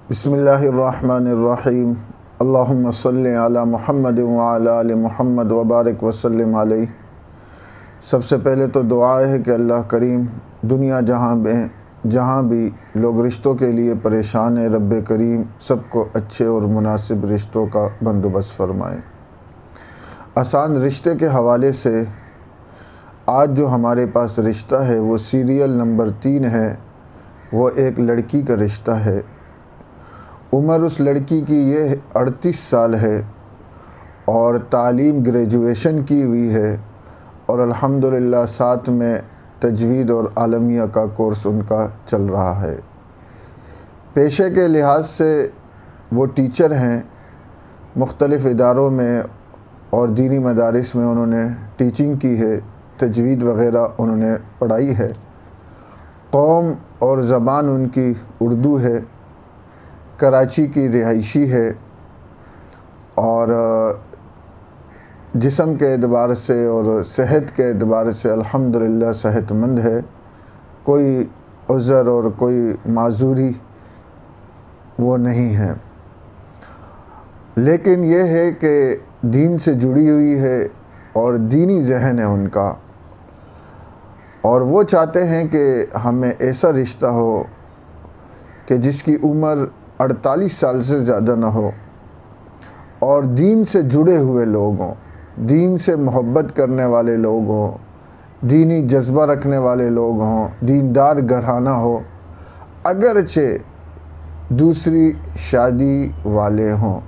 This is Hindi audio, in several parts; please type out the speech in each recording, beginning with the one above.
बिस्मिल्लाहिर्रहमानिर्रहीम। अल्लाहुम्मा सल्लि अला मुहम्मद व अला आलि मुहम्मद व बारिक वसल्लिम अलैहि। सबसे पहले तो दुआ है कि अल्लाह करीम दुनिया जहाँ भी लोग रिश्तों के लिए परेशान हैं, रब्बे करीम सबको अच्छे और मुनासिब रिश्तों का बंदोबस्त फ़रमाए। आसान रिश्ते के हवाले से आज जो हमारे पास रिश्ता है वो सीरियल नंबर 3 है। वो एक लड़की का रिश्ता है। उम्र उस लड़की की ये 38 साल है और तालीम ग्रेजुएशन की हुई है और अल्हम्दुलिल्लाह साथ में तजवीद और आलमिया का कोर्स उनका चल रहा है। पेशे के लिहाज से वो टीचर हैं, मुख्तलिफ़ इदारों में और दीनी मदारिस में उन्होंने टीचिंग की है, तजवीद वग़ैरह उन्होंने पढ़ाई है। कौम और ज़बान उनकी उर्दू है, कराची की रिहायशी है और जिस्म के एतबार से और सेहत के एतबार से अल्हम्दुलिल्लाह सेहतमंद है। कोई उज़र और कोई माजूरी वो नहीं है, लेकिन ये है कि दीन से जुड़ी हुई है और दीनी ज़हन है उनका, और वो चाहते हैं कि हमें ऐसा रिश्ता हो कि जिसकी उम्र 48 साल से ज़्यादा ना हो और दीन से जुड़े हुए लोग हों, दीन से मोहब्बत करने वाले लोग हों, दीनी जज्बा रखने वाले लोग हों, दीनदार घराना हो, अगरचे दूसरी शादी वाले हों।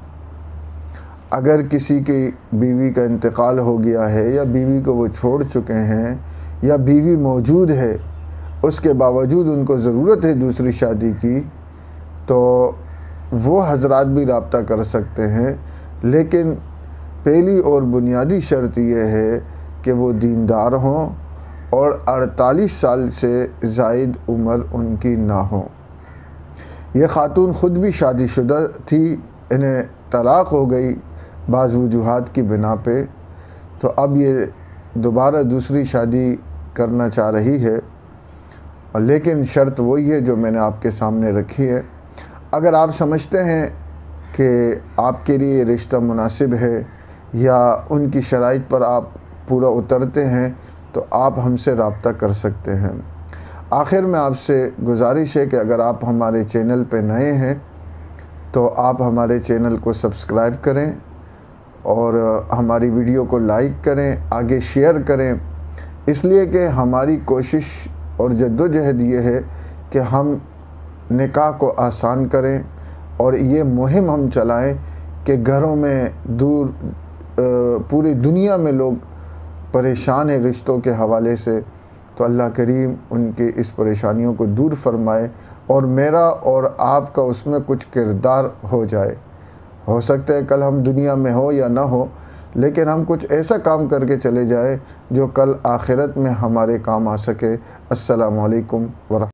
अगर किसी की बीवी का इंतकाल हो गया है या बीवी को वो छोड़ चुके हैं या बीवी मौजूद है, उसके बावजूद उनको ज़रूरत है दूसरी शादी की, तो वो हजरात भी रब्ता कर सकते हैं। लेकिन पहली और बुनियादी शर्त यह है कि वो दीनदार हों और 48 साल से ज़ायद उम्र उनकी ना हो। ये ख़ातून ख़ुद भी शादीशुदा थी, इन्हें तलाक़ हो गई बाज़ वजूहात की बिना पे, तो अब ये दोबारा दूसरी शादी करना चाह रही है, लेकिन शर्त वही है जो मैंने आपके सामने रखी है। अगर आप समझते हैं कि आपके लिए रिश्ता मुनासिब है या उनकी शराइत पर आप पूरा उतरते हैं तो आप हमसे रब्ता कर सकते हैं। आखिर में आपसे गुजारिश है कि अगर आप हमारे चैनल पे नए हैं तो आप हमारे चैनल को सब्सक्राइब करें और हमारी वीडियो को लाइक करें, आगे शेयर करें, इसलिए कि हमारी कोशिश और जद्दोजहद ये है कि हम निकाह को आसान करें और ये मुहिम हम चलाएं कि घरों में दूर पूरी दुनिया में लोग परेशान हैं रिश्तों के हवाले से, तो अल्लाह करीम उनकी इस परेशानियों को दूर फरमाए और मेरा और आपका उसमें कुछ किरदार हो जाए। हो सकता है कल हम दुनिया में हो या ना हो, लेकिन हम कुछ ऐसा काम करके चले जाएं जो कल आखिरत में हमारे काम आ सके। अस्सलामु अलैकुम व रहमतुल्लाह।